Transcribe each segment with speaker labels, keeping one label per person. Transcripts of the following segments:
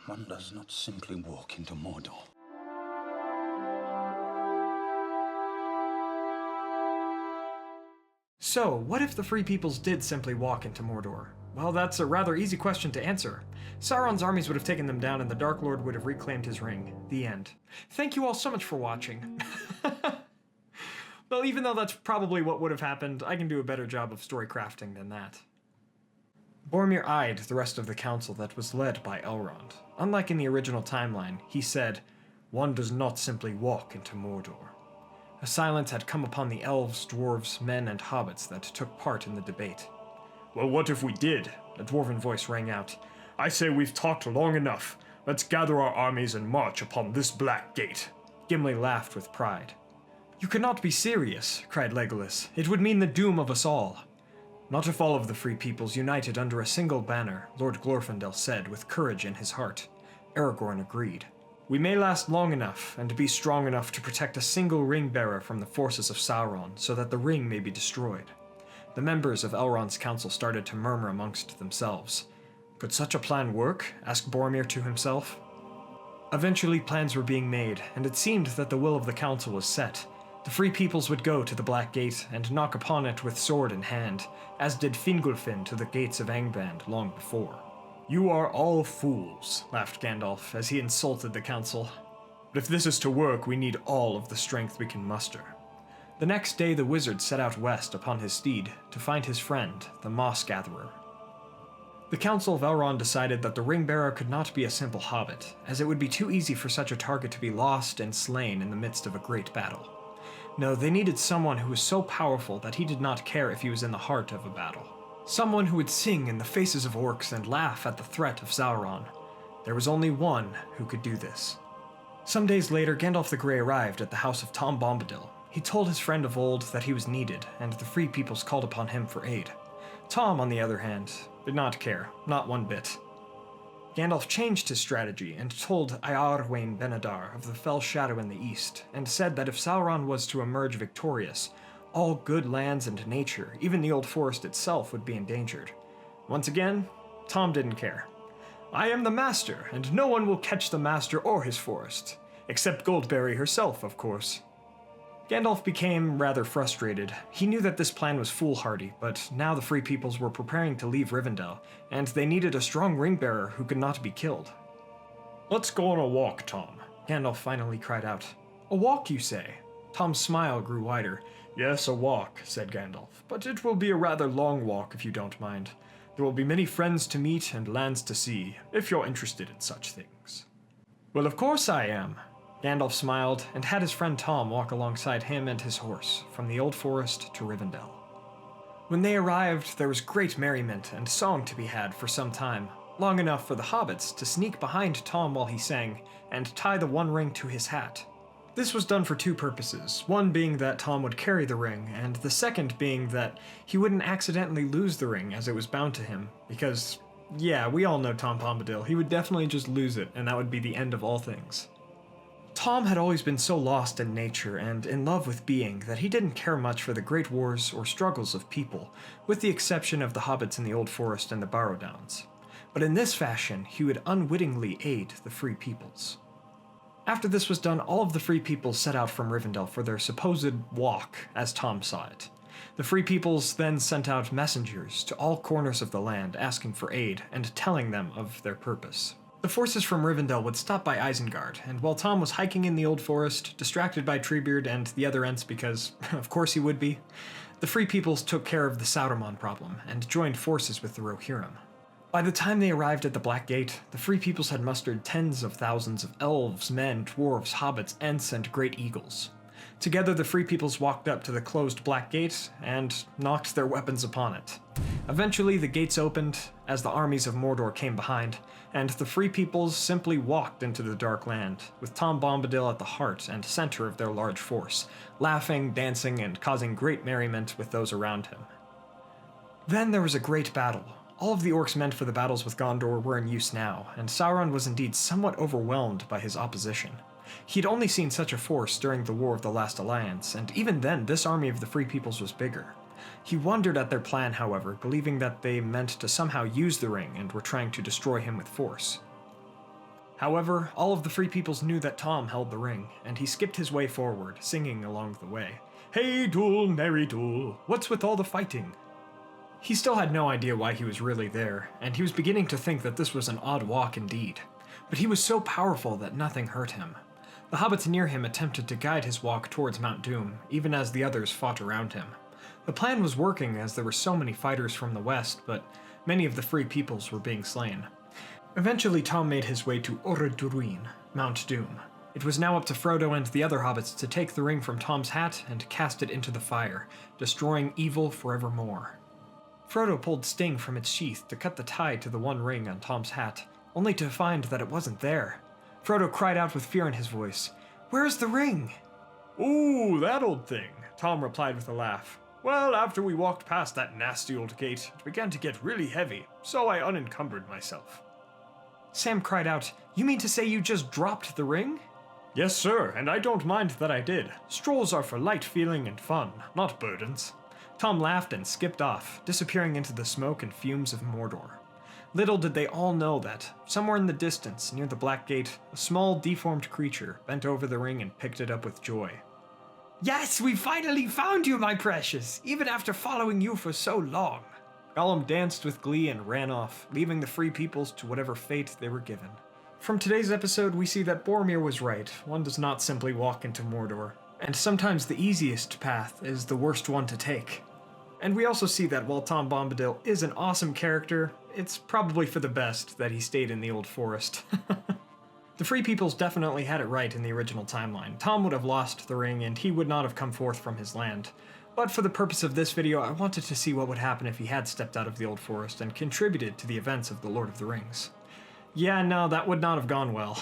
Speaker 1: One does not simply walk into Mordor.
Speaker 2: So, what if the Free Peoples did simply walk into Mordor? Well, that's a rather easy question to answer. Sauron's armies would have taken them down and the Dark Lord would have reclaimed his ring. The end. Thank you all so much for watching. Well, even though that's probably what would have happened, I can do a better job of story crafting than that. Boromir eyed the rest of the council that was led by Elrond. Unlike in the original timeline, he said, "One does not simply walk into Mordor." A silence had come upon the elves, dwarves, men, and hobbits that took part in the debate. "Well, what if we did?" A dwarven voice rang out. "I say we've talked long enough. Let's gather our armies and march upon this black gate." Gimli laughed with pride. "You cannot be serious," cried Legolas. "It would mean the doom of us all." "Not if all of the Free Peoples united under a single banner," Lord Glorfindel said with courage in his heart. Aragorn agreed. "We may last long enough, and be strong enough to protect a single ring-bearer from the forces of Sauron, so that the ring may be destroyed." The members of Elrond's council started to murmur amongst themselves. Could such a plan work? Asked Boromir to himself. Eventually plans were being made, and it seemed that the will of the council was set. The Free Peoples would go to the Black Gate and knock upon it with sword in hand, as did Fingolfin to the gates of Angband long before. "You are all fools," laughed Gandalf as he insulted the council. "But if this is to work, we need all of the strength we can muster." The next day the wizard set out west upon his steed to find his friend, the Moss Gatherer. The Council of Elrond decided that the ring-bearer could not be a simple hobbit, as it would be too easy for such a target to be lost and slain in the midst of a great battle. No, they needed someone who was so powerful that he did not care if he was in the heart of a battle. Someone who would sing in the faces of orcs and laugh at the threat of Sauron. There was only one who could do this. Some days later, Gandalf the Grey arrived at the house of Tom Bombadil. He told his friend of old that he was needed, and the Free Peoples called upon him for aid. Tom, on the other hand, did not care, not one bit. Gandalf changed his strategy and told Eärwain Benadar of the Fell Shadow in the east, and said that if Sauron was to emerge victorious, all good lands and nature, even the old forest itself, would be endangered. Once again, Tom didn't care. "I am the Master, and no one will catch the Master or his forest. Except Goldberry herself, of course." Gandalf became rather frustrated. He knew that this plan was foolhardy, but now the Free Peoples were preparing to leave Rivendell, and they needed a strong ring-bearer who could not be killed. "Let's go on a walk, Tom," Gandalf finally cried out. "A walk, you say?" Tom's smile grew wider. "Yes, a walk," said Gandalf, "but it will be a rather long walk if you don't mind. There will be many friends to meet and lands to see, if you're interested in such things." "Well, of course I am." Gandalf smiled and had his friend Tom walk alongside him and his horse, from the Old Forest to Rivendell. When they arrived, there was great merriment and song to be had for some time, long enough for the hobbits to sneak behind Tom while he sang, and tie the one ring to his hat. This was done for two purposes, one being that Tom would carry the ring, and the second being that he wouldn't accidentally lose the ring as it was bound to him, because, yeah, we all know Tom Bombadil, he would definitely just lose it, and that would be the end of all things. Tom had always been so lost in nature and in love with being that he didn't care much for the great wars or struggles of people, with the exception of the hobbits in the Old Forest and the Barrow Downs. But in this fashion, he would unwittingly aid the Free Peoples. After this was done, all of the Free Peoples set out from Rivendell for their supposed walk, as Tom saw it. The Free Peoples then sent out messengers to all corners of the land asking for aid and telling them of their purpose. The forces from Rivendell would stop by Isengard, and while Tom was hiking in the Old Forest, distracted by Treebeard and the other Ents because, of course he would be, the Free Peoples took care of the Sauron problem and joined forces with the Rohirrim. By the time they arrived at the Black Gate, the Free Peoples had mustered tens of thousands of elves, men, dwarves, hobbits, Ents, and great eagles. Together the Free Peoples walked up to the closed Black Gate and knocked their weapons upon it. Eventually the gates opened as the armies of Mordor came behind, and the Free Peoples simply walked into the Dark Land, with Tom Bombadil at the heart and center of their large force, laughing, dancing, and causing great merriment with those around him. Then there was a great battle. All of the orcs meant for the battles with Gondor were in use now, and Sauron was indeed somewhat overwhelmed by his opposition. He'd only seen such a force during the War of the Last Alliance, and even then this army of the Free Peoples was bigger. He wondered at their plan, however, believing that they meant to somehow use the ring and were trying to destroy him with force. However, all of the Free Peoples knew that Tom held the ring, and he skipped his way forward, singing along the way. "Hey Duel, merry Duel, what's with all the fighting?" He still had no idea why he was really there, and he was beginning to think that this was an odd walk indeed. But he was so powerful that nothing hurt him. The hobbits near him attempted to guide his walk towards Mount Doom, even as the others fought around him. The plan was working as there were so many fighters from the west, but many of the Free Peoples were being slain. Eventually Tom made his way to Ortner, Mount Doom. It was now up to Frodo and the other hobbits to take the ring from Tom's hat and cast it into the fire, destroying evil forevermore. Frodo pulled Sting from its sheath to cut the tie to the one ring on Tom's hat, only to find that it wasn't there. Frodo cried out with fear in his voice, "Where's the ring?" "Ooh, that old thing," Tom replied with a laugh. "Well, after we walked past that nasty old gate, it began to get really heavy, so I unencumbered myself." Sam cried out, "You mean to say you just dropped the ring?" "Yes, sir, and I don't mind that I did. Strolls are for light feeling and fun, not burdens." Tom laughed and skipped off, disappearing into the smoke and fumes of Mordor. Little did they all know that, somewhere in the distance, near the Black Gate, a small, deformed creature bent over the ring and picked it up with joy. "Yes, we finally found you, my precious, even after following you for so long." Gollum danced with glee and ran off, leaving the Free Peoples to whatever fate they were given. From today's episode, we see that Boromir was right. One does not simply walk into Mordor. And sometimes the easiest path is the worst one to take. And we also see that while Tom Bombadil is an awesome character, it's probably for the best that he stayed in the Old Forest. The Free Peoples definitely had it right in the original timeline. Tom would have lost the ring and he would not have come forth from his land. But for the purpose of this video, I wanted to see what would happen if he had stepped out of the Old Forest and contributed to the events of The Lord of the Rings. Yeah, no, that would not have gone well.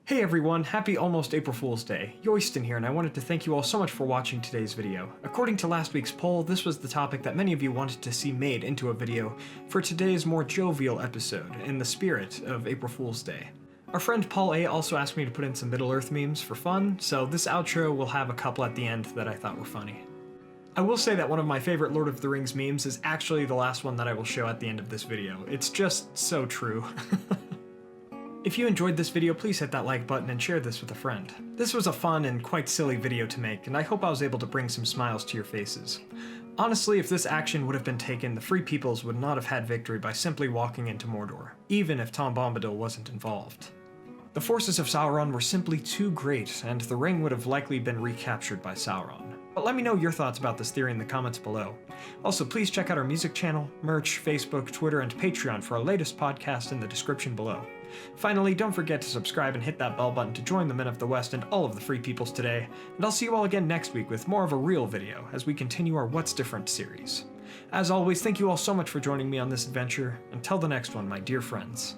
Speaker 2: Hey everyone, happy almost April Fool's Day. Yoiston here, and I wanted to thank you all so much for watching today's video. According to last week's poll, this was the topic that many of you wanted to see made into a video for today's more jovial episode, in the spirit of April Fool's Day. Our friend Paul A. also asked me to put in some Middle-earth memes for fun, so this outro will have a couple at the end that I thought were funny. I will say that one of my favorite Lord of the Rings memes is actually the last one that I will show at the end of this video. It's just so true. If you enjoyed this video, please hit that like button and share this with a friend. This was a fun and quite silly video to make, and I hope I was able to bring some smiles to your faces. Honestly, if this action would have been taken, the Free Peoples would not have had victory by simply walking into Mordor, even if Tom Bombadil wasn't involved. The forces of Sauron were simply too great, and the ring would have likely been recaptured by Sauron. But let me know your thoughts about this theory in the comments below. Also, please check out our music channel, merch, Facebook, Twitter, and Patreon for our latest podcast in the description below. Finally, don't forget to subscribe and hit that bell button to join the Men of the West and all of the Free Peoples today, and I'll see you all again next week with more of a real video as we continue our What's Different series. As always, thank you all so much for joining me on this adventure. Until the next one, my dear friends.